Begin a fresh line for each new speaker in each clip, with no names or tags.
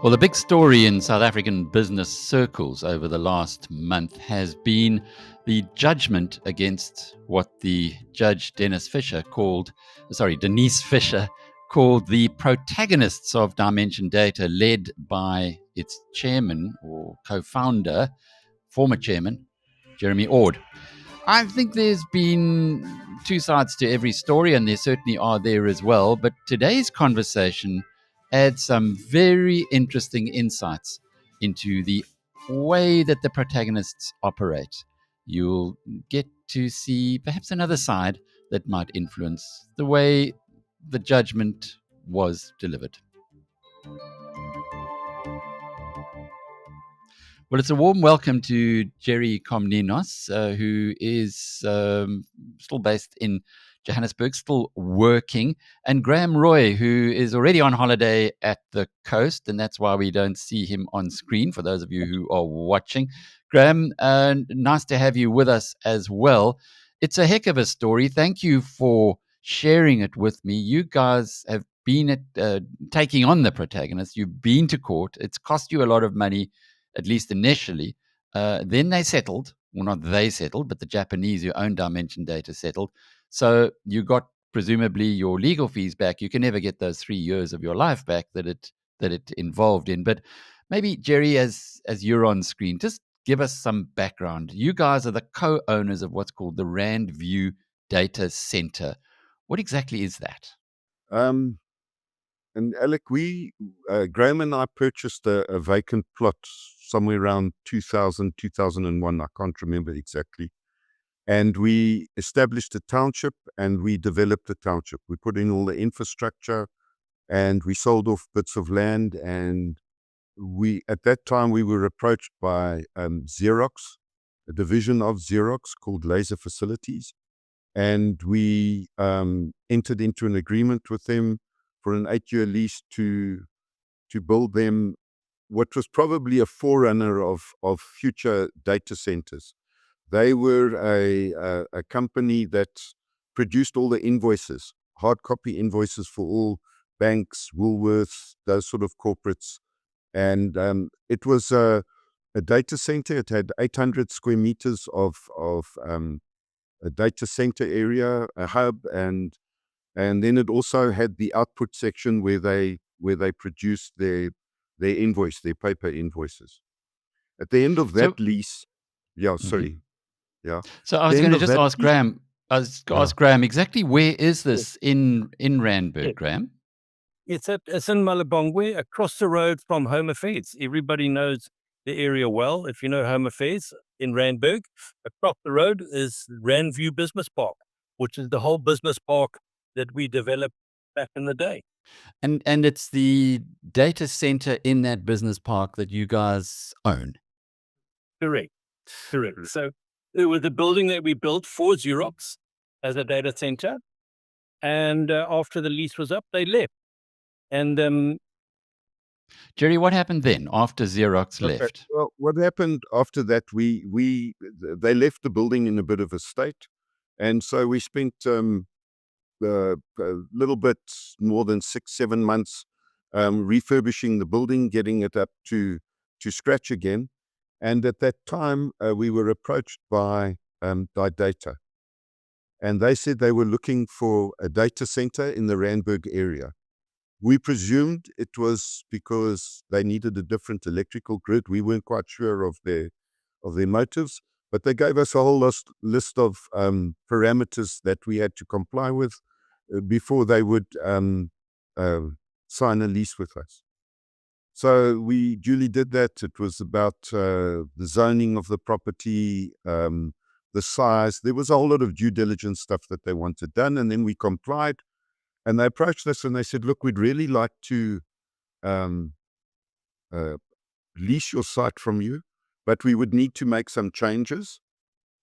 Well, the big story in South African business circles over the last month has been the judgment against what the Judge Denise Fisher Denise Fisher called the protagonists of Dimension Data, led by its chairman or co-founder, former chairman, Jeremy Ord. I think there's been two sides to every story, and there certainly are there as well. But today's conversation adds some very interesting insights into the way that the protagonists operate. You'll get to see perhaps another side that might influence the way the judgment was delivered. Well, it's a warm welcome to Gerry Comninos, who is still based in Johannesburg, still working, and Graham Roy, who is already on holiday at the coast, and that's why we don't see him on screen, for those of you who are watching. Graham, nice to have you with us as well. It's a heck of a story. Thank you for sharing it with me. You guys have been taking on the protagonists. You've been to court. It's cost you a lot of money, at least initially. Then they settled. Well, not they settled, but the Japanese who own Dimension Data settled. So you got presumably your legal fees back. You can never get those 3 years of your life back that it involved in. But maybe, Gerry, as you're on screen, just give us some background. You guys are the co-owners of what's called the RandView Datacentre. What exactly is that?
Um, and Alec, Graham and I purchased a vacant plot somewhere around 2000, 2001. I can't remember exactly. And we established a township and we developed the township. We put in all the infrastructure and we sold off bits of land. And at that time, we were approached by Xerox, a division of Xerox called Laser Facilities. And we entered into an agreement with them for an 8-year lease to build them what was probably a forerunner of future data centers. They were a company that produced all the invoices, hard copy invoices for all banks, Woolworths, those sort of corporates. And it was a data center. It had 800 square meters of a data center area, a hub, and then it also had the output section where they produced their paper invoices. At the end of
So,
that lease,
mhm.
yeah,
So I
the
was going
end
to
of
just
that
ask
lease,
Graham. I was going to
yeah,
ask Graham exactly where is
Yes,
this in Randburg,
yes.
Graham?
It's in Malabongwe, across the road from Home Affairs. Everybody knows the area well. If you know Home Affairs in Randburg, across the road is RandView Business Park, which is the whole business park that we developed back in the day.
And it's the data center in that business park that you guys own.
Correct. So it was a building that we built for Xerox as a data center. And after the lease was up, they left. And
Gerry, what happened then after Xerox
Okay.
left?
Well, what happened after that? They left the building in a bit of a state, and so we spent a little bit more than 6-7 months refurbishing the building, getting it up to scratch again. And at that time, we were approached by DiData, and they said they were looking for a data center in the Randburg area. We presumed it was because they needed a different electrical grid. We weren't quite sure of their motives, but they gave us a whole list of parameters that we had to comply with before they would sign a lease with us. So we duly did that. It was about the zoning of the property, the size. There was a whole lot of due diligence stuff that they wanted done, and then we complied. And they approached us and they said, look, we'd really like to um, lease your site from you, but we would need to make some changes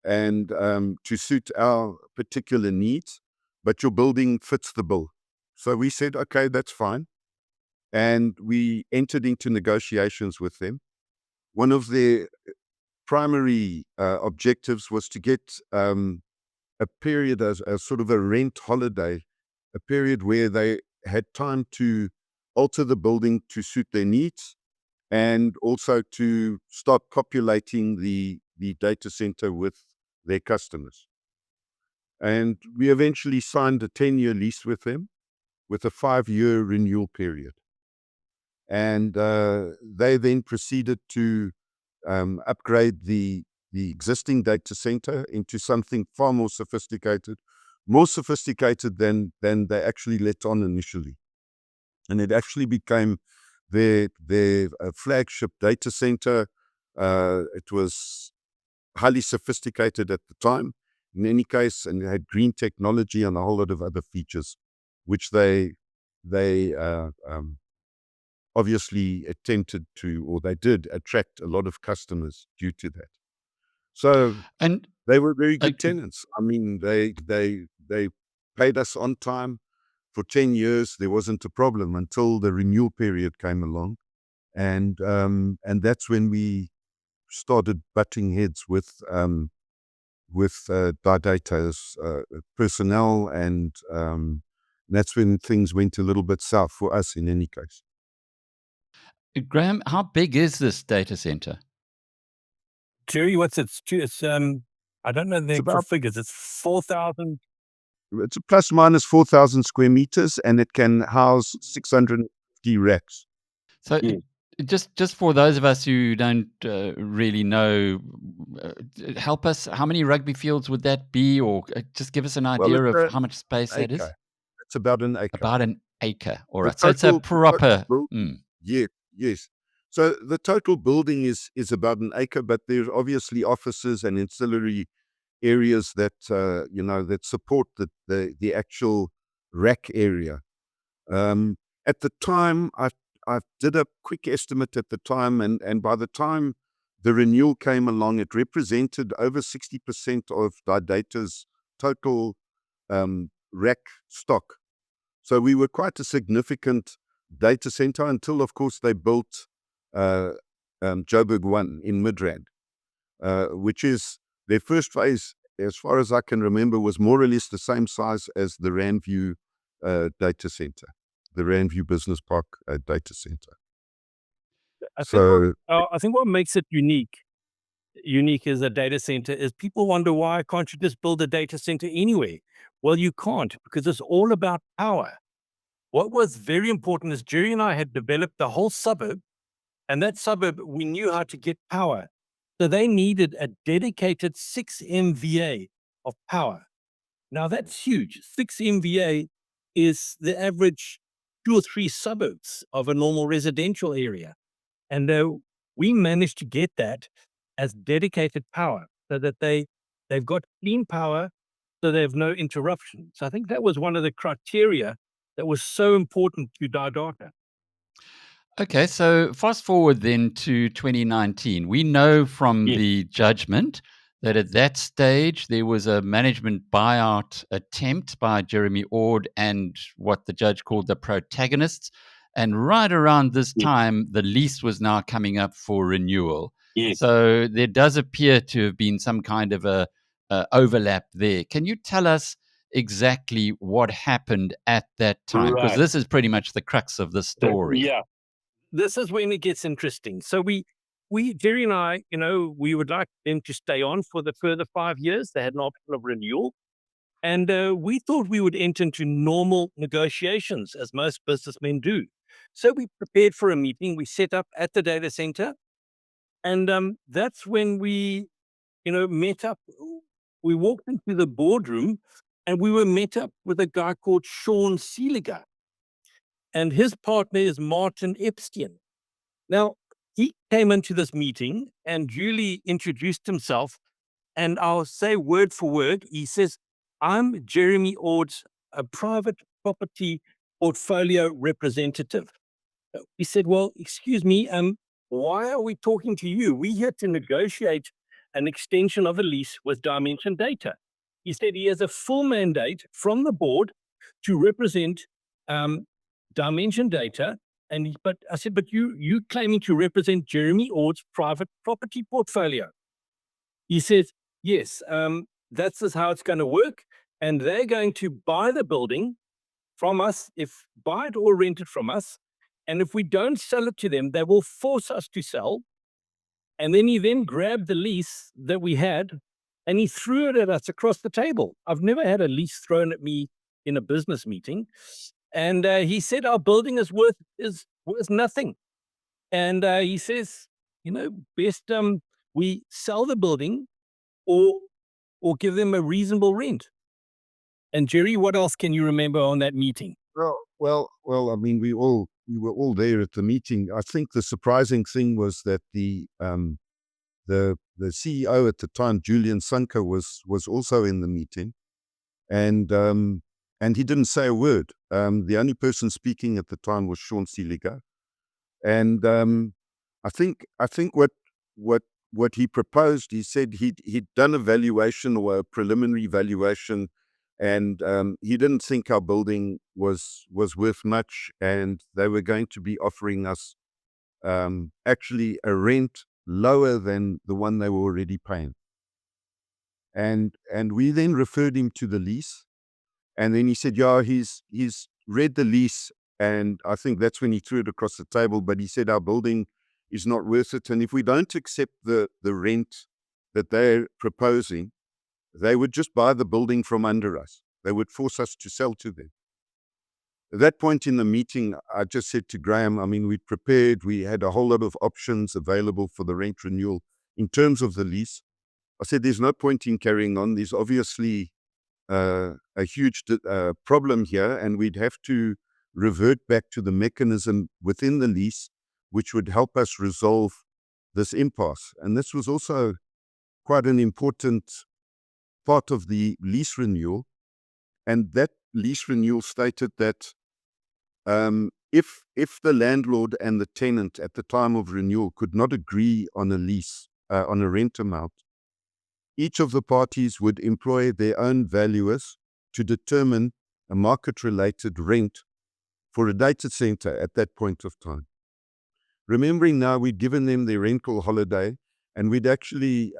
and to suit our particular needs, but your building fits the bill. So we said, okay, that's fine. And we entered into negotiations with them. One of their primary objectives was to get a period as sort of a rent holiday, a period where they had time to alter the building to suit their needs, and also to start populating the data center with their customers. And we eventually signed a 10-year lease with them with a 5-year renewal period. And they then proceeded to upgrade the existing data center into something far more sophisticated than they actually let on initially. And it actually became their flagship data center. It was highly sophisticated at the time, in any case, and it had green technology and a whole lot of other features, which they obviously attempted to, or they did attract a lot of customers due to that. So
And
they were very good
uh,
tenants. I mean, they paid us on time for 10 years. There wasn't a problem until the renewal period came along, and that's when we started butting heads with DiData's personnel, and that's when things went a little bit south for us in any case.
Graham, how big is this data center?
Gerry, what's it's I don't know the
It's
actual
about
figures. It's 4,000.
it's a plus minus 4,000 square meters, and it can house 650 racks.
So
Yeah.
just for those of us who don't really know, help us. How many rugby fields would that be, or just give us an
Well,
idea
it's
of
an
how much space that is?
acre. It's about an acre.
About an acre. All
The
right. So it's a
total
proper.
building, yes. So the total building is about an acre, but there's obviously offices and ancillary areas that that support the actual rack area. At the time, I did a quick estimate at the time, and by the time the renewal came along, it represented over 60% of DiData's total rack stock. So we were quite a significant data center until, of course, they built Joburg 1 in Midrand, which is their first phase, as far as I can remember, was more or less the same size as the RandView data center, the RandView Business Park data center. So,
I think what makes it unique as a data center is people wonder, why can't you just build a data center anywhere? Well, you can't, because it's all about power. What was very important is Gerry and I had developed the whole suburb, and that suburb, we knew how to get power. So they needed a dedicated 6 MVA of power. Now that's huge. 6 MVA is the average 2 or 3 suburbs of a normal residential area. And we managed to get that as dedicated power, so that they've got clean power, so they have no interruption. So I think that was one of the criteria that was so important to DiData.
Okay, so fast forward then to 2019. We know from
Yes.
the judgment that at that stage there was a management buyout attempt by Jeremy Ord and what the judge called the protagonists. And right around this
Yes.
time, the lease was now coming up for renewal.
Yes.
So there does appear to have been some kind of a overlap there. Can you tell us exactly what happened at that time? Because
Right.
this is pretty much the crux of the story.
Yeah. This is when it gets interesting. So Gerry and I, we would like them to stay on for the further 5 years. They had an option of renewal. And we thought we would enter into normal negotiations, as most businessmen do. So we prepared for a meeting. We set up at the data center. And that's when we, met up. We walked into the boardroom, and we were met up with a guy called Sean Seeliger. And his partner is Martin Epstein. Now, he came into this meeting and duly introduced himself. And I'll say word for word, he says, "I'm Jeremy Ord's a private property portfolio representative." He said, "Well, excuse me, why are we talking to you? We're here to negotiate an extension of a lease with Dimension Data." He said he has a full mandate from the board to represent Dimension Data. But I said, "But you claiming to represent Jeremy Ord's private property portfolio?" He says, "Yes, that's just how it's going to work. And they're going to buy the building from us, if buy it or rent it from us, And if we don't sell it to them, they will force us to sell. And then he then grabbed the lease that we had and he threw it at us across the table. I've never had a lease thrown at me in a business meeting. And he said, our building is worth nothing. And he says, best we sell the building or give them a reasonable rent. And Gerry, what else can you remember on that meeting?
Well. I mean, we were all there at the meeting. I think the surprising thing was that the CEO at the time, Julian Sunker, was also in the meeting, and he didn't say a word. The only person speaking at the time was Sean Seliger, and I think what he proposed, he said he'd done a valuation or a preliminary valuation, and he didn't think our building was worth much, and they were going to be offering us actually a rent lower than the one they were already paying. And we then referred him to the lease, and then he said, yeah, he's read the lease, and I think that's when he threw it across the table. But he said our building is not worth it, and if we don't accept the rent that they're proposing, they would just buy the building from under us. They would force us to sell to them. At that point in the meeting, I just said to Graham, I mean, we'd prepared, we had a whole lot of options available for the rent renewal in terms of the lease. I said, there's no point in carrying on. There's obviously a huge problem here, and we'd have to revert back to the mechanism within the lease, which would help us resolve this impasse. And this was also quite an important part of the lease renewal. And that lease renewal stated that if the landlord and the tenant at the time of renewal could not agree on a lease, on a rent amount, each of the parties would employ their own valuers to determine a market-related rent for a data center at that point of time. Remembering now we'd given them their rental holiday, and we'd actually,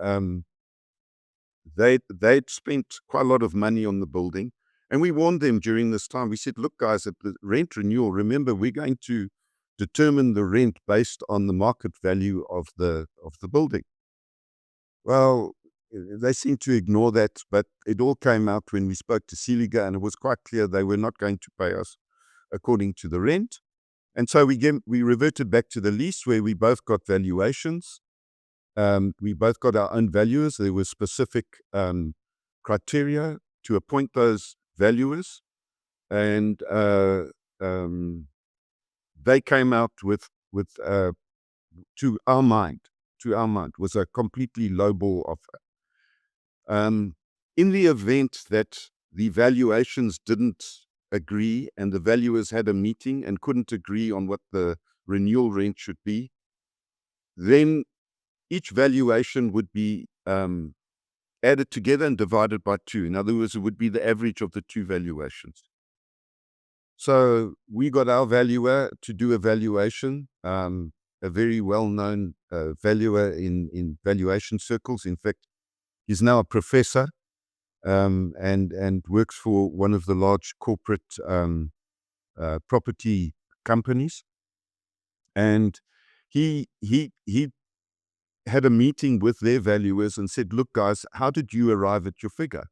they'd spent quite a lot of money on the building. And we warned them during this time. We said, look, guys, at the rent renewal, remember, we're going to determine the rent based on the market value of the building. Well, they seemed to ignore that, but it all came out when we spoke to Seliger, and it was quite clear they were not going to pay us according to the rent. And so we reverted back to the lease, where we both got valuations. We both got our own valuers. There were specific criteria to appoint those valuers, and they came out with to our mind, was a completely lowball offer. In the event that the valuations didn't agree and the valuers had a meeting and couldn't agree on what the renewal rent should be, then each valuation would be added together and divided by 2. In other words, it would be the average of the 2 valuations. So we got our valuer to do a valuation, a very well-known valuer in valuation circles. In fact, he's now a professor and works for one of the large corporate property companies. And he had a meeting with their valuers and said, look, guys, how did you arrive at your figure?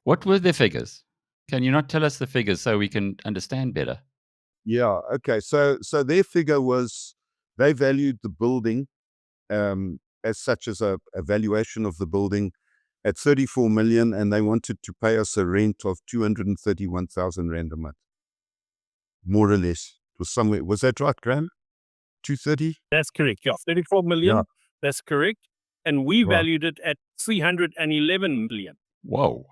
What were the figures? Can you not tell us the figures so we can understand better?
Yeah, okay. So their figure was, they valued the building as such as a valuation of the building at 34 million, and they wanted to pay us a rent of 231,000 Rand a month, more or less. It was somewhere, was that right, Graham? 230?
That's correct, yeah. 34 million,
Yeah.
That's correct. And we
Right.
valued it at 311 million.
Whoa.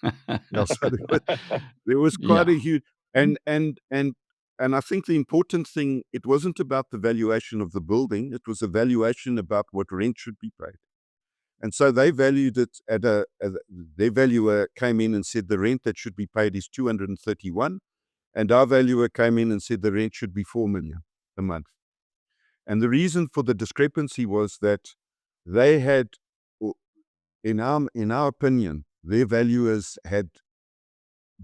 Yeah, so there was quite a huge, and I think the important thing, it wasn't about the valuation of the building, it was a valuation about what rent should be paid. And so they valued it at their valuer came in and said the rent that should be paid is 231, and our valuer came in and said the rent should be 4 million a month. And the reason for the discrepancy was that they had, in our opinion, their valuers had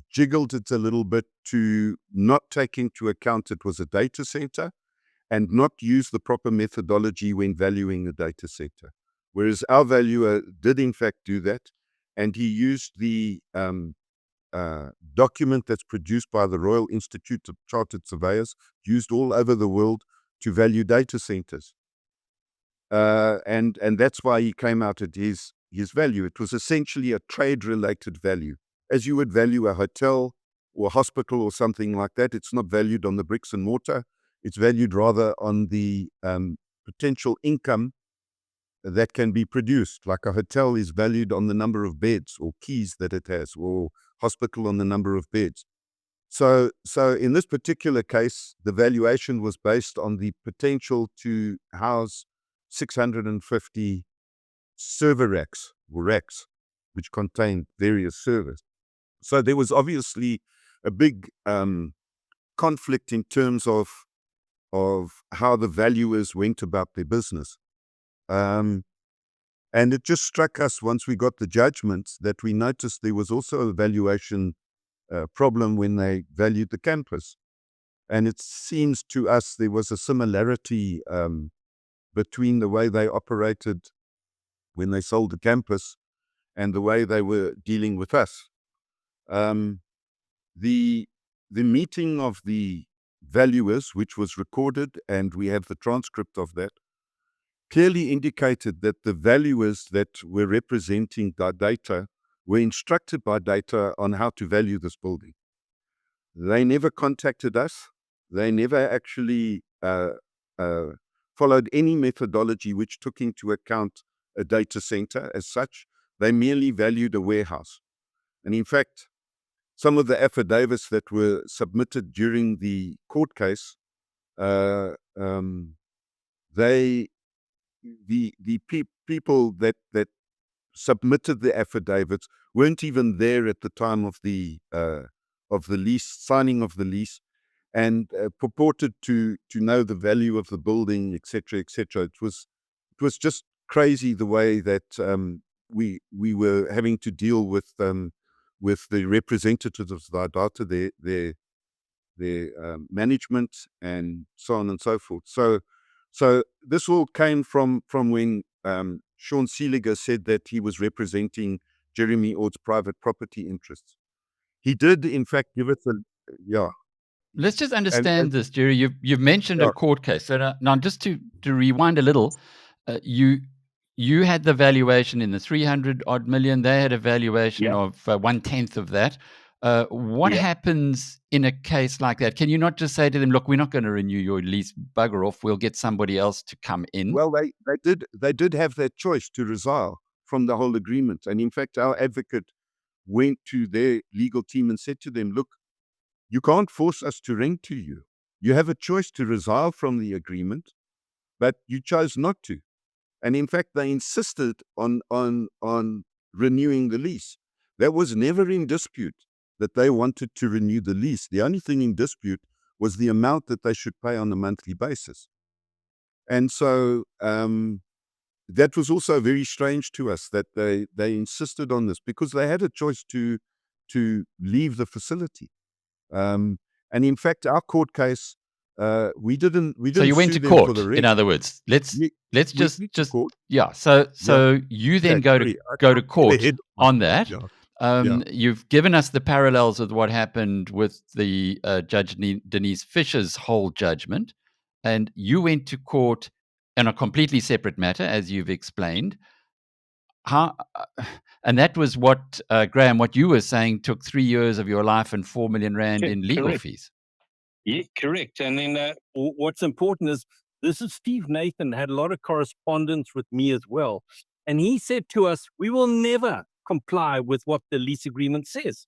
jiggled it a little bit to not take into account it was a data center and not use the proper methodology when valuing a data center. Whereas our valuer did in fact do that, and he used the document that's produced by the Royal Institute of Chartered Surveyors, used all over the world to value data centers. And that's why he came out at his value. It was essentially a trade-related value. As you would value a hotel or a hospital or something like that, it's not valued on the bricks and mortar. It's valued rather on the potential income that can be produced. Like a hotel is valued on the number of beds or keys that it has, or hospital on the number of beds. So in this particular case, the valuation was based on the potential to house 650 server racks, which contained various servers. So there was obviously a big conflict in terms of how the valuers went about their business. And it just struck us once we got the judgments that we noticed there was also a valuation problem when they valued the campus. And it seems to us there was a similarity between the way they operated when they sold the campus and the way they were dealing with us. The meeting of the valuers, which was recorded, and we have the transcript of that, clearly indicated that the valuers that were representing DiData were instructed by data on how to value this building. They never contacted us. They never actually followed any methodology which took into account a data center as such. They merely valued a warehouse. And in fact, some of the affidavits that were submitted during the court case, the people that submitted the affidavits weren't even there at the time of the lease, signing of the lease, and purported to know the value of the building, etc., etc. It was just crazy the way that we were having to deal with the representatives of DiData, their management, and so on and so forth. So this all came from when Sean Seeliger said that he was representing Jeremy Ord's private property interests. He did, in fact, give us yeah.
Let's just
And
understand this, Gerry. You've mentioned a
yeah,
court case. So now just to rewind a little, you had the valuation in the 300 odd million. They had a valuation
Yeah.
of 1/10 of that. What
Yeah.
happens in a case like that? Can you not just say to them, "Look, we're not going to renew your lease. Bugger off. We'll get somebody else to come in."
well, they did have that choice to resile from the whole agreement. And in fact, our advocate went to their legal team and said to them, "Look, you can't force us to rent to you. You have a choice to resile from the agreement, but you chose not to." And in fact, they insisted on renewing the lease. That was never in dispute that they wanted to renew the lease. The only thing in dispute was the amount that they should pay on a monthly basis. And so that was also very strange to us that they insisted on this, because they had a choice to leave the facility. And in fact, our court case, we didn't
So you went
sue
to
them for the
court,
rent.
in other words. Let's
We
just
went to court.
yeah. So
Yeah.
you
Yeah,
then go
sorry, I
to
can't get
court
ahead of
on
myself.
that.
Yeah.
You've given us the parallels with what happened with the Judge Denise Fisher's whole judgment, and you went to court on a completely separate matter, as you've explained. How and that was what Graham, what you were saying, took 3 years of your life and 4 million rand in legal
Correct.
fees.
Yeah, correct. And then what's important is this is Steve Nathan had a lot of correspondence with me as well. And he said to us, we will never comply with what the lease agreement says.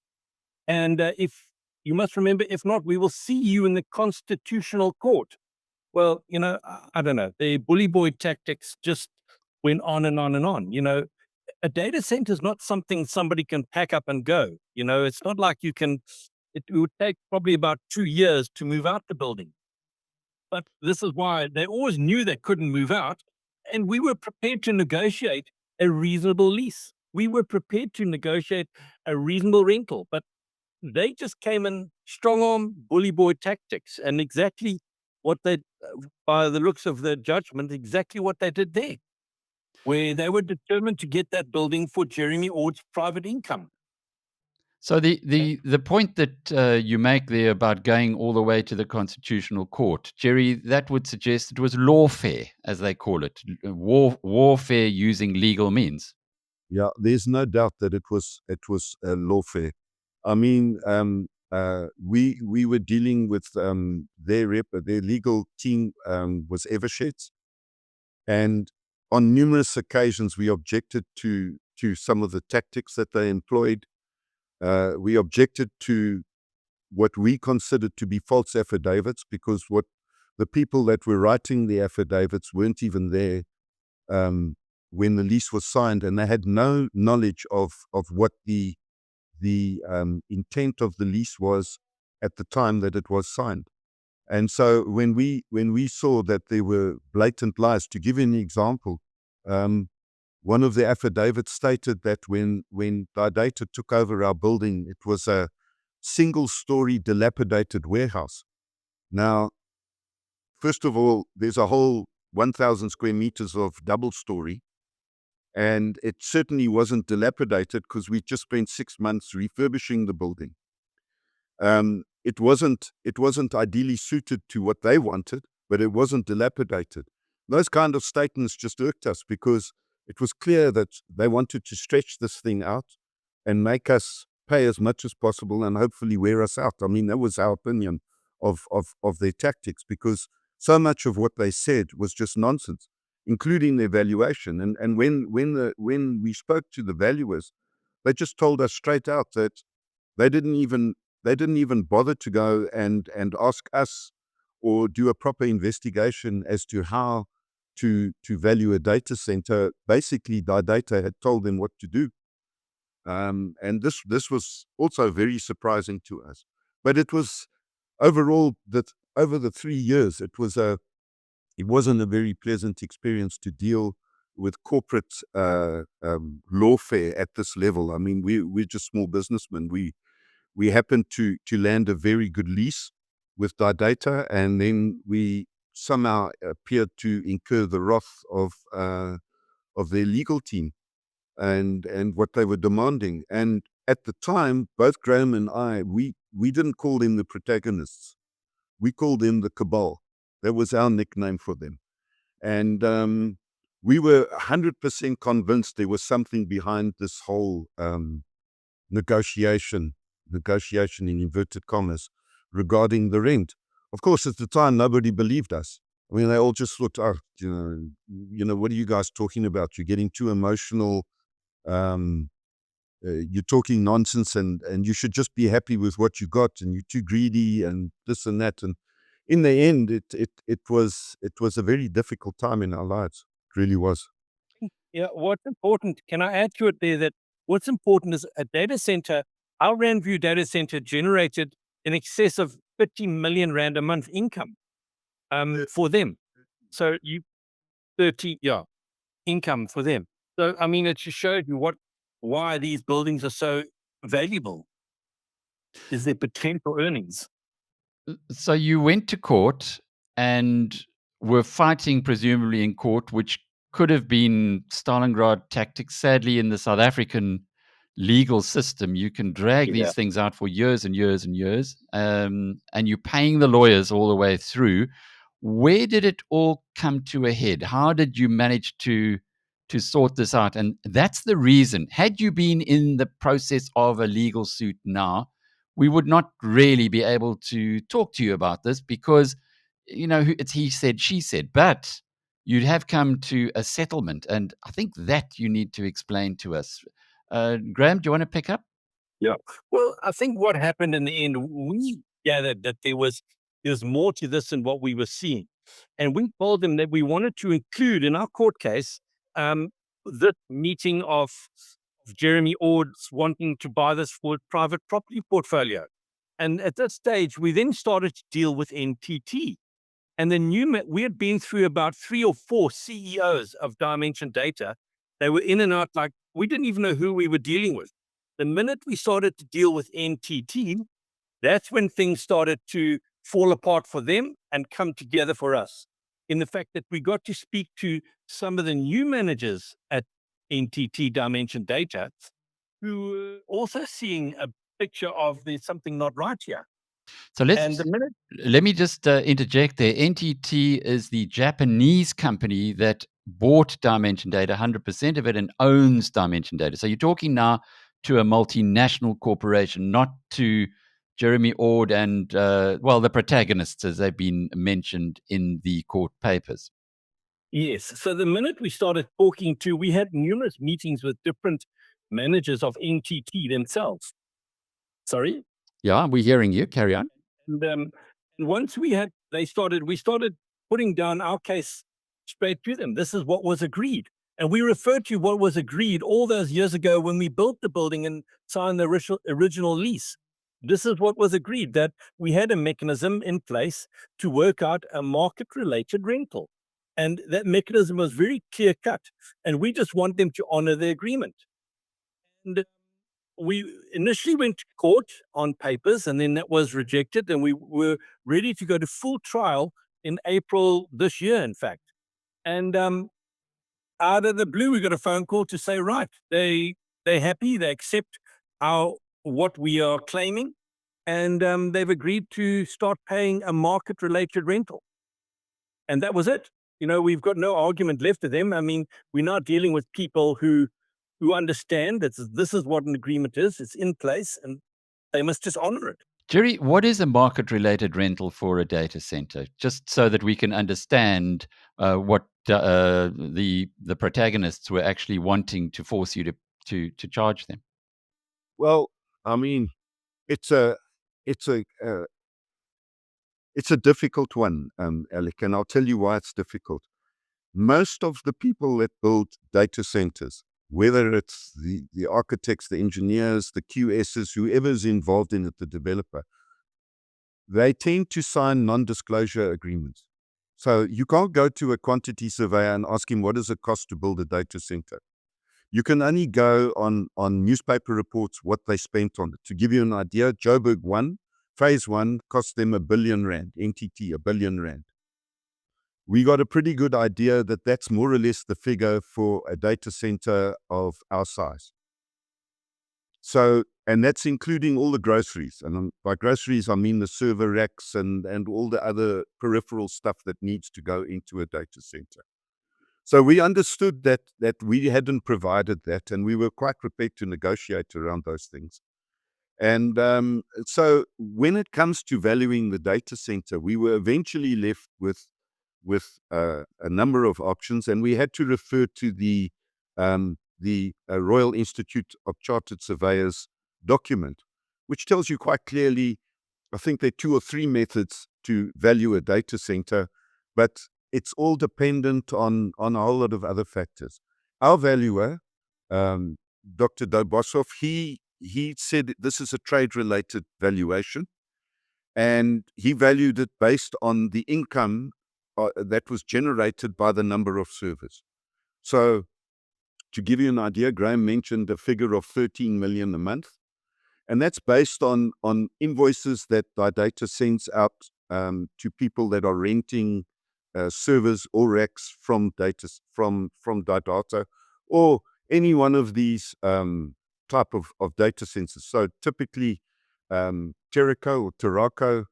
And if you must remember, if not, we will see you in the constitutional court. Well, I don't know. The bully boy tactics just went on and on and on. A data center is not something somebody can pack up and go. It's not like you can. It would take probably about 2 years to move out the building. But this is why they always knew they couldn't move out, and we were prepared to negotiate a reasonable lease. We were prepared to negotiate a reasonable rental, but they just came in strong arm bully boy tactics, and exactly what they, by the looks of the judgment, exactly what they did there, where they were determined to get that building for Jeremy Ord's private income.
So the point that you make there about going all the way to the Constitutional Court, Gerry, that would suggest it was lawfare, as they call it, warfare using legal means.
Yeah, there's no doubt that it was lawfare. I mean, we were dealing with their legal team was Eversheds, and on numerous occasions we objected to some of the tactics that they employed. We objected to what we considered to be false affidavits, because what the people that were writing the affidavits weren't even there when the lease was signed, and they had no knowledge of what the intent of the lease was at the time that it was signed. And so when we saw that there were blatant lies, to give you an example, one of the affidavits stated that when DiData took over our building, it was a single-story dilapidated warehouse. Now, first of all, there's a whole 1,000 square meters of double-story, and it certainly wasn't dilapidated because we just spent 6 months refurbishing the building. It wasn't ideally suited to what they wanted, but it wasn't dilapidated. Those kind of statements just irked us, because it was clear that they wanted to stretch this thing out and make us pay as much as possible and hopefully wear us out. I mean, that was our opinion of their tactics, because so much of what they said was just nonsense, including their valuation. And when we spoke to the valuers, they just told us straight out that they didn't even bother to go and ask us or do a proper investigation as to how to value a data center. Basically, DiData had told them what to do. And this was also very surprising to us. But it was overall that over the 3 years, it wasn't a very pleasant experience to deal with corporate lawfare at this level. I mean, we're just small businessmen. We happened to land a very good lease with DiData, and then we somehow appeared to incur the wrath of their legal team and what they were demanding. And at the time, both Graham and I, we didn't call them the protagonists. We called them the cabal. That was our nickname for them. And we were 100% convinced there was something behind this whole negotiation in inverted commas, regarding the rent. Of course, at the time, nobody believed us. I mean, they all just thought, oh, what are you guys talking about? You're getting too emotional. You're talking nonsense, and you should just be happy with what you got, and you're too greedy, and this and that. And in the end, it was a very difficult time in our lives. It really was.
Yeah, what's important, can I add to it there, that what's important is a data center, our RandView Datacentre generated in excess of 30 million Rand a month income for them. So 30, income for them. So, I mean, it just showed you why these buildings are so valuable, is their potential earnings.
So you went to court and were fighting, presumably in court, which could have been Stalingrad tactics. Sadly, in the South African legal system, you can drag
Yeah.
these things out for years and years and years, and you're paying the lawyers all the way through. Where did it all come to a head? How did you manage to sort this out? And that's the reason. Had you been in the process of a legal suit now, we would not really be able to talk to you about this, because it's he said, she said. But you'd have come to a settlement, and I think that you need to explain to us. Graham, do you want to pick up?
Yeah. Well, I think what happened in the end, we gathered that there's more to this than what we were seeing. And we told them that we wanted to include in our court case the meeting of Jeremy Ord wanting to buy this for private property portfolio. And at that stage, we then started to deal with NTT. And then we had been through about 3 or 4 CEOs of Dimension Data. They were in and out, like we didn't even know who we were dealing with. The minute we started to deal with NTT, that's when things started to fall apart for them and come together for us. In the fact that we got to speak to some of the new managers at NTT Dimension Data who were also seeing a picture of there's something not right here.
So
And the minute
let me just interject there. NTT is the Japanese company that bought Dimension Data, 100% of it, and owns Dimension Data. So you're talking now to a multinational corporation, not to Jeremy Ord and, the protagonists, as they've been mentioned in the court papers.
Yes. So the minute we started talking to, we had numerous meetings with different managers of NTT themselves. Sorry.
Yeah, we're hearing you. Carry on.
And once we started putting down our case straight to them. This is what was agreed. And we referred to what was agreed all those years ago when we built the building and signed the original lease. This is what was agreed, that we had a mechanism in place to work out a market-related rental. And that mechanism was very clear-cut. And we just want them to honor the agreement. And we initially went to court on papers, and then that was rejected, and we were ready to go to full trial in April this year, in fact. And out of the blue, we got a phone call to say, right, they're happy, they accept what we are claiming, and they've agreed to start paying a market-related rental. And that was it. We've got no argument left to them. I mean, we're not dealing with people who understand that this is what an agreement is. It's in place, and they must just honor it.
Gerry, what is a market-related rental for a data center? Just so that we can understand what the protagonists were actually wanting to force you to charge them.
Well, I mean, it's a it's a it's a difficult one, Alec, and I'll tell you why it's difficult. Most of the people that build data centers, whether it's the architects, the engineers, the QSs, whoever's involved in it, the developer, they tend to sign non-disclosure agreements. So you can't go to a quantity surveyor and ask him what does it cost to build a data center. You can only go on newspaper reports what they spent on it. To give you an idea, Joburg 1, phase 1 cost them R1 billion, NTT R1 billion. We got a pretty good idea that that's more or less the figure for a data center of our size. So, and that's including all the groceries. And by groceries, I mean the server racks and all the other peripheral stuff that needs to go into a data center. So we understood that we hadn't provided that, and we were quite prepared to negotiate around those things. And so when it comes to valuing the data center, we were eventually left with a number of options, and we had to refer to the Royal Institute of Chartered Surveyors document, which tells you quite clearly, I think there are 2 or 3 methods to value a data center, but it's all dependent on a whole lot of other factors. Our valuer, Dr. Dobosov, he said this is a trade-related valuation, and he valued it based on the income that was generated by the number of servers. So to give you an idea, Graham mentioned a figure of 13 million a month, and that's based on invoices that DiData sends out to people that are renting servers or racks from DiData or any one of these type of data centers. So typically Terraco or Terraco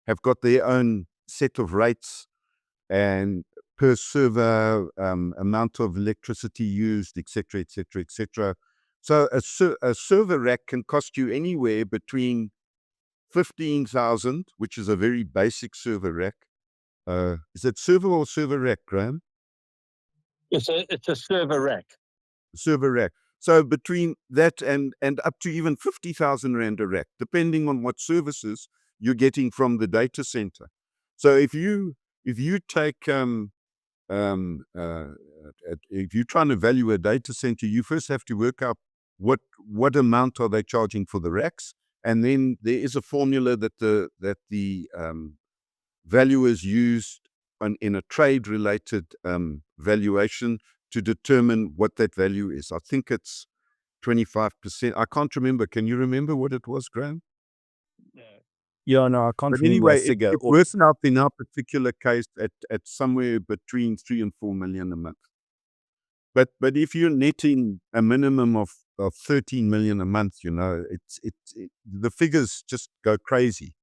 have got their own set of rates and per server amount of electricity used, etc., etc., etc. So a server rack can cost you anywhere between 15,000, which is a very basic server rack. Is it server or server rack, Graham?
It's a server rack.
Server rack. So between that and up to even 50,000 Rand a rack, depending on what services you're getting from the data center. So if you take if you're trying to value a data center, you first have to work out what amount are they charging for the racks, and then there is a formula that the valuers used in a trade-related valuation to determine what that value is. I think it's 25%. I can't remember. Can you remember what it was, Graham?
Yeah, no, I can't
But
remember a
anyway,
figure.
it works out in our particular case at somewhere between 3 and 4 million a month. But if you're netting a minimum of 13 million a month, the figures just go crazy.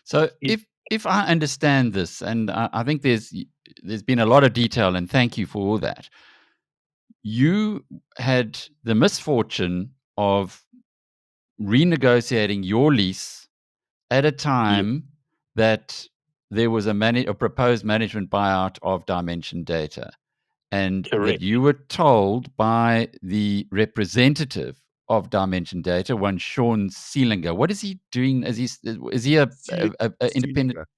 So if I understand this, and I think there's been a lot of detail, and thank you for all that. You had the misfortune of renegotiating your lease at a time that there was a proposed management buyout of Dimension Data, and that you were told by the representative of Dimension Data, one Sean Seelinger. What is he doing? Is he a independent?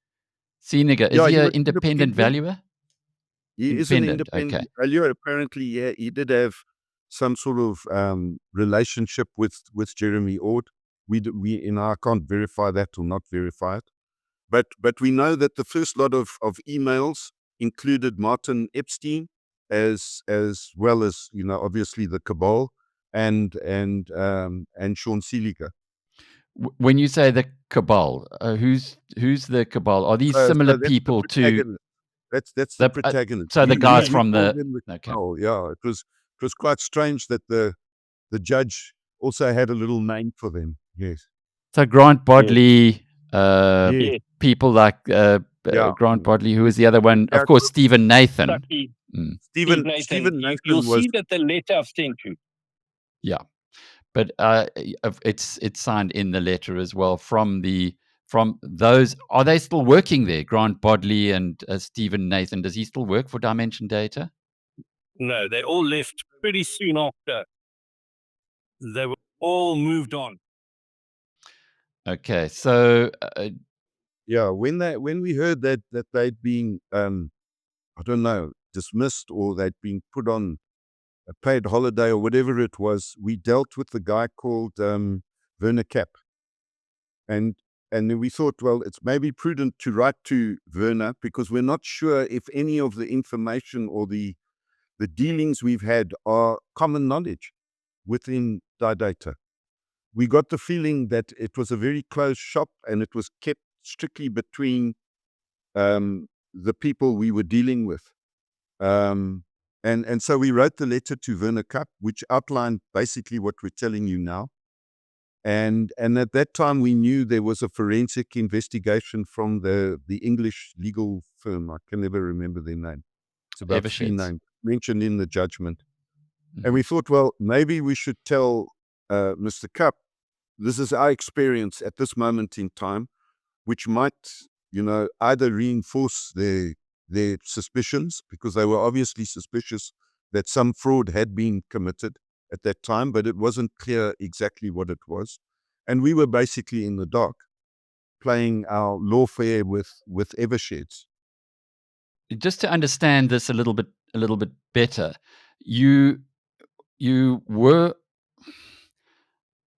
Seelinger, is
Yeah,
he
he
an
was
independent
independent.
valuer?
He is an
Independent, okay.
independent valuer. Apparently, yeah, he did have some sort of relationship with Jeremy Ord. I can't verify that or not verify it. But we know that the first lot of emails included Martin Epstein, as well as obviously the cabal and Sean Seeliger.
When you say the cabal, who's the cabal? Are these
So
similar
that's
people
the
to
protagonist. That's the protagonist.
so the guys
We
from
call
the
them the
okay.
cabal. Yeah, it was quite strange that the judge also had a little name for them. Yes.
So Grant Bodley,
Yes.
people like
Yeah.
Grant Bodley. Who is the other one? Of course, Stephen Nathan.
Stephen
You'll
Nathan was.
see that the letter I've sent you.
Yeah, but it's signed in the letter as well from those. Are they still working there? Grant Bodley and Stephen Nathan. Does he still work for Dimension Data?
No, they all left pretty soon after. They were all moved on.
Okay, so
Yeah, when we heard that they'd been I don't know, dismissed, or they'd been put on a paid holiday or whatever it was, we dealt with the guy called Werner Kapp. And then we thought, well, it's maybe prudent to write to Werner, because we're not sure if any of the information or the dealings we've had are common knowledge within DiData. We got the feeling that it was a very closed shop, and it was kept strictly between the people we were dealing with. And so we wrote the letter to Werner Kapp, which outlined basically what we're telling you now. And at that time, we knew there was a forensic investigation from the English legal firm. I can never remember their name. It's about three
Eversheds.
names mentioned in the judgment. And we thought, well, maybe we should tell Mr. Kapp, this is our experience at this moment in time, which might, either reinforce their suspicions, because they were obviously suspicious that some fraud had been committed at that time, but it wasn't clear exactly what it was. And we were basically in the dark, playing our lawfare with Eversheds.
Just to understand this a little bit better, you were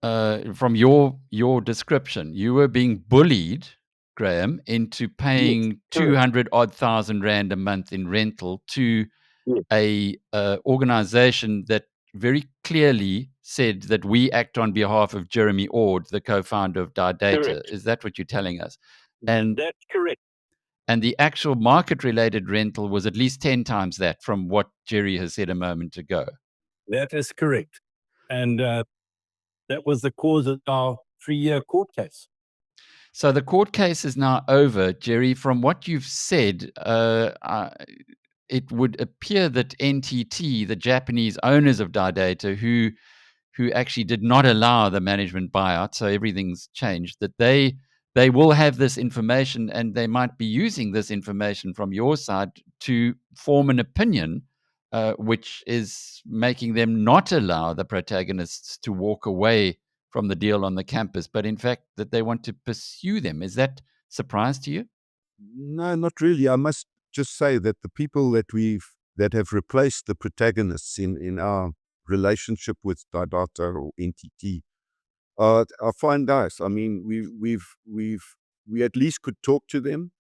from your description, you were being bullied, Graham, into paying 200 odd thousand rand a month in rental to a organization that very clearly said that we act on behalf of Jeremy Ord, the co-founder of DiData.
Correct.
Is that what you're telling us? And
That's correct.
and the actual market-related rental was at least 10 times that, from what Gerry has said a moment ago.
That is correct. And that was the cause of our 3-year court case.
So the court case is now over, Gerry. From what you've said, it would appear that NTT, the Japanese owners of DiData, who actually did not allow the management buyout, so everything's changed, that they will have this information, and they might be using this information from your side to form an opinion, which is making them not allow the protagonists to walk away from the deal on the campus, but in fact that they want to pursue them. Is that surprise to you?
No, not really. I must just say that the people that have replaced the protagonists in our relationship with DiData or NTT are fine guys. I mean, we at least could talk to them,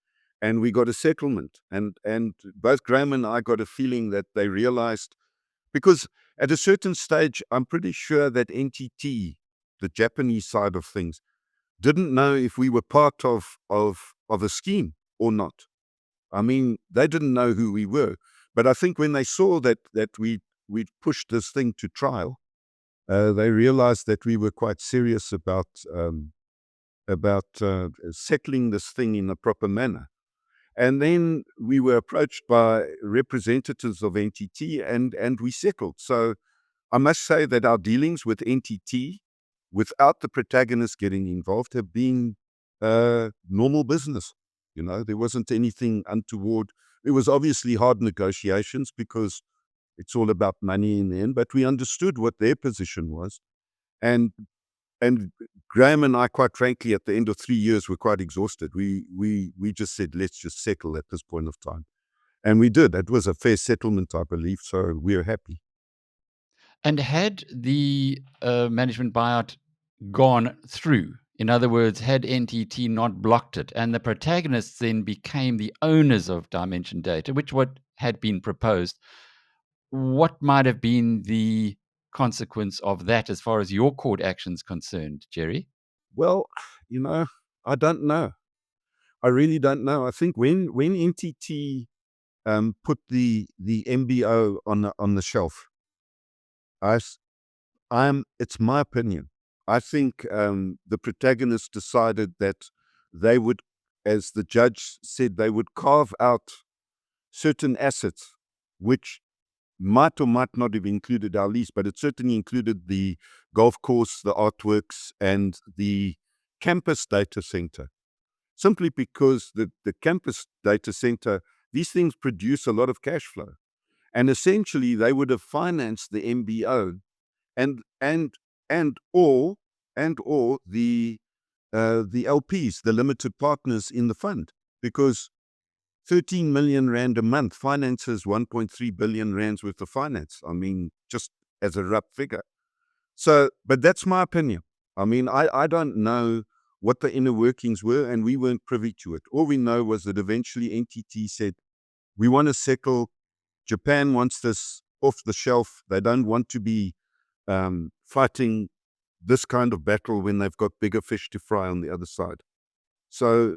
and we got a settlement. And both Graham and I got a feeling that they realized, because At a certain stage, I'm pretty sure that NTT, the Japanese side of things, didn't know if we were part of a scheme or not. I mean, they didn't know who we were. But I think when they saw that we'd pushed this thing to trial, they realized that we were quite serious about settling this thing in a proper manner. And then we were approached by representatives of NTT, and we settled. So I must say that our dealings with NTT, without the protagonists getting involved, have been normal business. There wasn't anything untoward. It was obviously hard negotiations because it's all about money in the end, but we understood what their position was. And Graham and I, quite frankly, at the end of 3 years, were quite exhausted. We just said, let's just settle at this point of time. And we did. It was a fair settlement, I believe, so we're happy.
And had the management buyout gone through, in other words, had NTT not blocked it, and the protagonists then became the owners of Dimension Data, which what had been proposed, what might have been the consequence of that as far as your court action's concerned, Gerry?
Well, I don't know. I really don't know. I think when NTT put the MBO on the shelf, it's my opinion. I think the protagonists decided that they would, as the judge said, they would carve out certain assets, which might or might not have included our lease, but it certainly included the golf course, the artworks, and the campus data center. Simply because the campus data center, these things produce a lot of cash flow. And essentially, they would have financed the MBO and or the LPs, the limited partners in the fund, because 13 million rand a month finances 1.3 billion rands worth of finance. I mean, just as a rough figure. So, but that's my opinion. I mean, I don't know what the inner workings were, and we weren't privy to it. All we know was that eventually NTT said, we want to settle. Japan wants this off the shelf. They don't want to be fighting this kind of battle when they've got bigger fish to fry on the other side. So,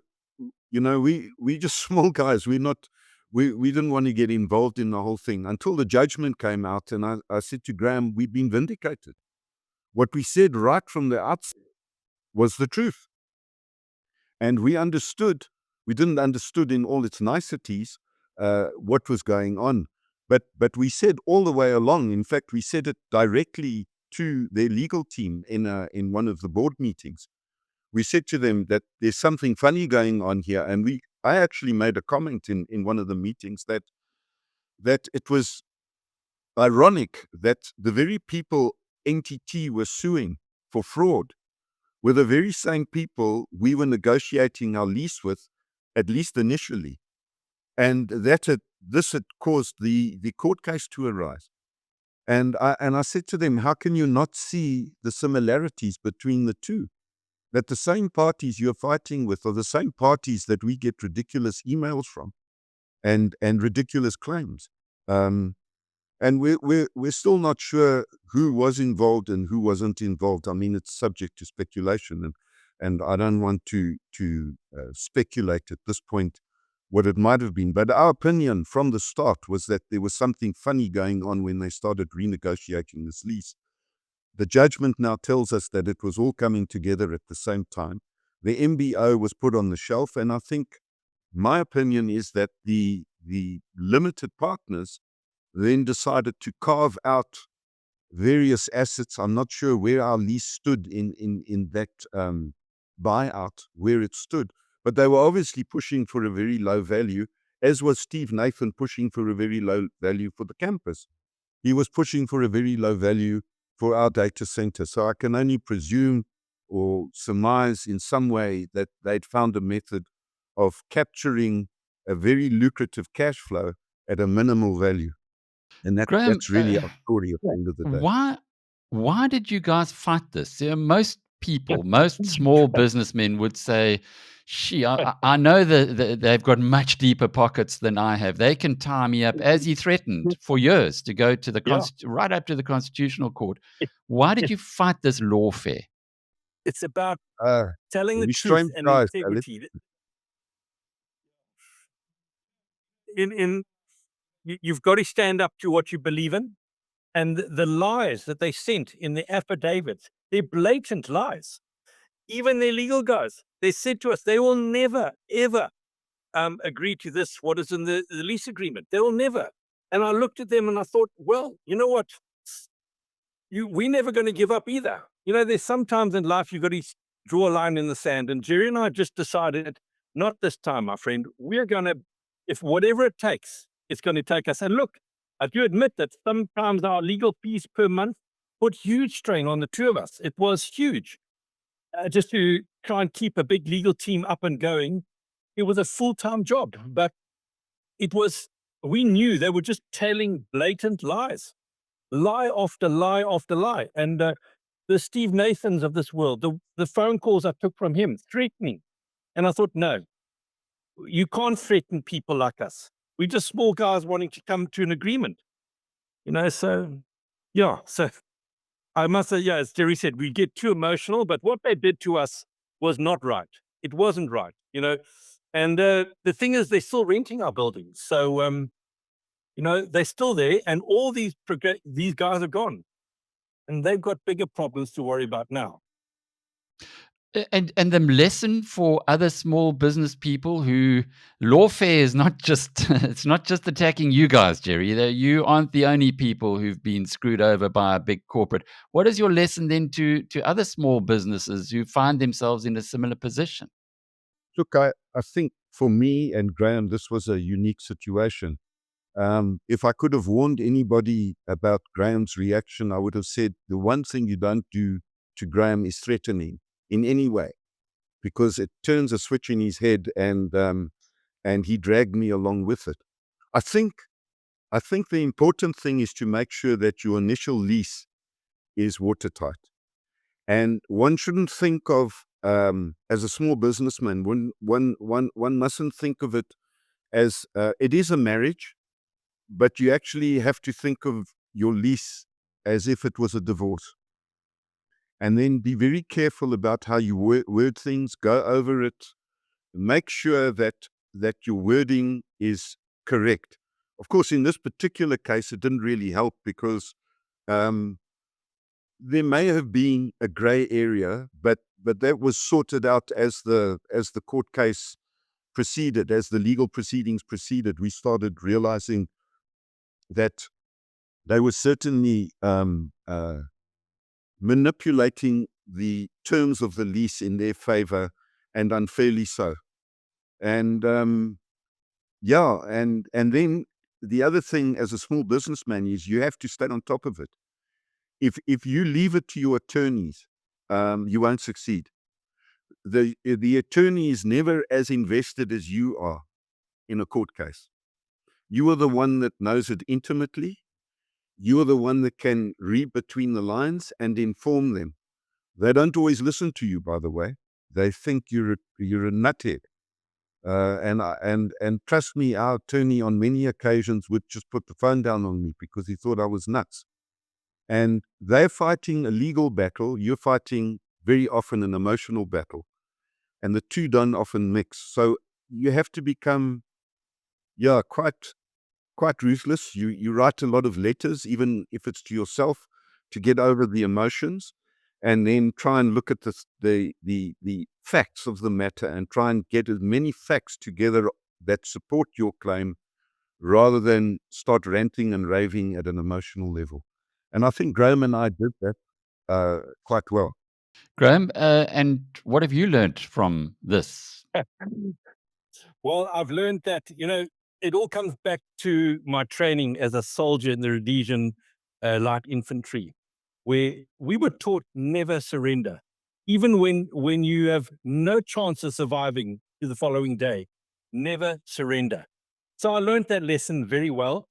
we just small guys. We didn't want to get involved in the whole thing until the judgment came out. And I said to Graham, we've been vindicated. What we said right from the outset was the truth. And we didn't understood in all its niceties what was going on. But we said all the way along, in fact, we said it directly to their legal team in one of the board meetings. We said to them that there's something funny going on here. And I actually made a comment in one of the meetings that it was ironic that the very people NTT were suing for fraud were the very same people we were negotiating our lease with, at least initially. And this had caused the court case to arise. And I said to them, how can you not see the similarities between the two? That the same parties you're fighting with are the same parties that we get ridiculous emails from and ridiculous claims. And we're still not sure who was involved and who wasn't involved. I mean, it's subject to speculation, and I don't want to speculate at this point what it might have been. But our opinion from the start was that there was something funny going on when they started renegotiating this lease. The judgment now tells us that it was all coming together at the same time. The MBO was put on the shelf, and I think my opinion is that the limited partners then decided to carve out various assets. I'm not sure where our lease stood in that buyout, where it stood, but they were obviously pushing for a very low value, as was Steve Nathan pushing for a very low value for the campus. He was pushing for a very low value for our data center. So I can only presume or surmise in some way that they'd found a method of capturing a very lucrative cash flow at a minimal value. And
Graham,
that's really our story at the end of the day.
why did you guys fight this? Most people, most small businessmen would say, I know that they've got much deeper pockets than I have. They can tie me up, as he threatened, for years to go to the
Yeah.
right up to the Constitutional Court.
It-
Why did
it-
you fight this lawfare?
It's about
Uh,
telling the truth
restrained
and
guys, Alex.
integrity. In you've got to stand up to what you believe in, and the lies that they sent in the affidavits, they're blatant lies. Even their legal guys, they said to us they will never ever agree to this. What is in the lease agreement? They will never. And I looked at them and I thought, well, you know what? We're never going to give up either. There's sometimes in life you've got to draw a line in the sand. And Gerry and I just decided, not this time, my friend. We're going to, if whatever it takes, it's going to take us. And look, I do admit that sometimes our legal fees per month put huge strain on the two of us. It was huge. Just to try and keep a big legal team up and going, it was a full-time job. But we knew they were just telling blatant lies. Lie after lie after lie. And the Steve Nathans of this world, the phone calls I took from him, threatening. And I thought, no, you can't threaten people like us. We're just small guys wanting to come to an agreement. So, yeah. So I must say, yeah, as Gerry said, we get too emotional, but what they did to us was not right. It wasn't right, And the thing is, they're still renting our buildings. So, they're still there, and all these guys are gone. And they've got bigger problems to worry about now.
And the lesson for other small business people who lawfare is not just it's not just attacking you guys, Gerry. You aren't the only people who've been screwed over by a big corporate. What is your lesson then to other small businesses who find themselves in a similar position?
Look, I think for me and Graham, this was a unique situation. If I could have warned anybody about Graham's reaction, I would have said the one thing you don't do to Graham is threatening in any way, because it turns a switch in his head, and he dragged me along with it. I think the important thing is to make sure that your initial lease is watertight. And one shouldn't think of, as a small businessman, one mustn't think of it as, it is a marriage, but you actually have to think of your lease as if it was a divorce. And then be very careful about how you word things, go over it, make sure that your wording is correct. Of course, in this particular case, it didn't really help because there may have been a gray area, but that was sorted out as the court case proceeded, as the legal proceedings proceeded. We started realizing that they were certainly manipulating the terms of the lease in their favor, and unfairly so. And and then the other thing as a small businessman is you have to stay on top of it. If you leave it to your attorneys, you won't succeed. The attorney is never as invested as you are in a court case. You are the one that knows it intimately. You are the one that can read between the lines and inform them. They don't always listen to you, by the way. They think you're a nuthead. And trust me, our attorney on many occasions would just put the phone down on me because he thought I was nuts. And they're fighting a legal battle. You're fighting very often an emotional battle. And the two don't often mix. So you have to become, quite ruthless. You write a lot of letters, even if it's to yourself, to get over the emotions, and then try and look at the facts of the matter and try and get as many facts together that support your claim, rather than start ranting and raving at an emotional level. And I think Graham and I did that quite well.
Graham, and what have you learned from this?
Well, I've learned that, it all comes back to my training as a soldier in the Rhodesian light infantry, where we were taught never surrender. Even when you have no chance of surviving to the following day, never surrender. So I learned that lesson very well.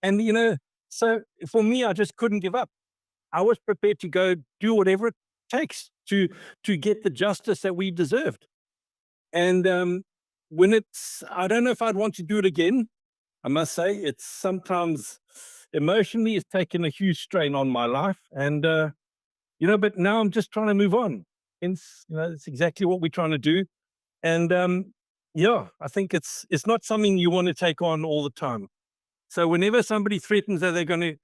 And, so for me, I just couldn't give up. I was prepared to go do whatever it takes to get the justice that we deserved. And when I don't know if I'd want to do it again. I must say, it's sometimes emotionally, it's taken a huge strain on my life. And, but now I'm just trying to move on. Hence, it's exactly what we're trying to do. And, I think it's not something you want to take on all the time. So whenever somebody threatens that they're going to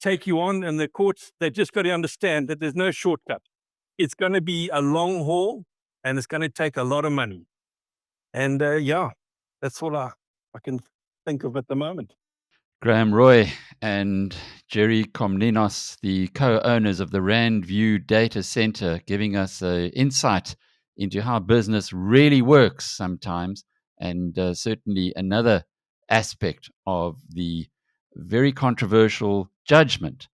take you on, and the courts, they just got to understand that there's no shortcut. It's going to be a long haul, and it's going to take a lot of money. And that's all I can think of at the moment.
Graham Roy and Gerry Comninos, the co-owners of the RandView Datacentre, giving us an insight into how business really works sometimes, and certainly another aspect of the very controversial judgment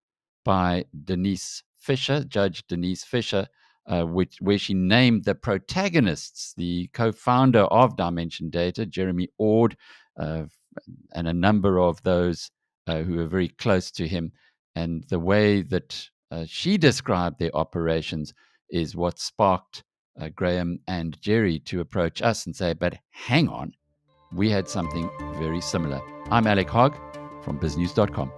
by Denise Fisher, Judge Denise Fisher, where she named the protagonists, the co-founder of Dimension Data, Jeremy Ord, and a number of those who are very close to him. And the way that she described their operations is what sparked Graham and Gerry to approach us and say, but hang on, we had something very similar. I'm Alec Hogg from biznews.com.